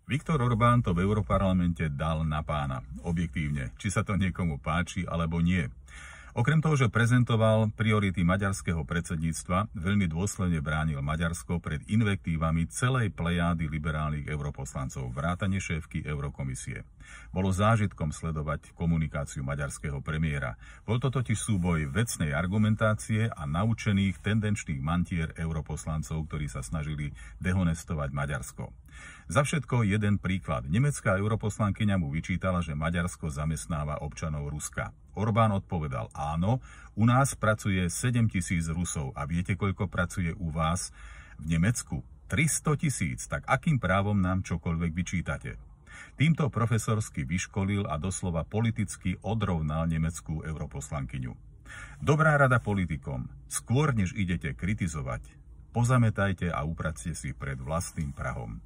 Viktor Orbán to v Europarlamente dal na pána. Objektívne, či sa to niekomu páči alebo nie. Okrem toho, že prezentoval priority maďarského predsedníctva, veľmi dôsledne bránil Maďarsko pred invektívami celej plejády liberálnych europoslancov, vrátane šéfky Eurokomisie. Bolo zážitkom sledovať komunikáciu maďarského premiéra. Bol to totiž súboj vecnej argumentácie a naučených tendenčných mantier europoslancov, ktorí sa snažili dehonestovať Maďarsko. Za všetko jeden príklad. Nemecká europoslankyňa mu vyčítala, že Maďarsko zamestnáva občanov Ruska. Orbán odpovedal: áno, u nás pracuje 7 000 Rusov a viete, koľko pracuje u vás v Nemecku? 300 000, tak akým právom nám čokoľvek vyčítate? Týmto profesorsky vyškolil a doslova politicky odrovnal nemeckú europoslankyňu. Dobrá rada politikom: skôr než idete kritizovať, pozametajte a upracte si pred vlastným prahom.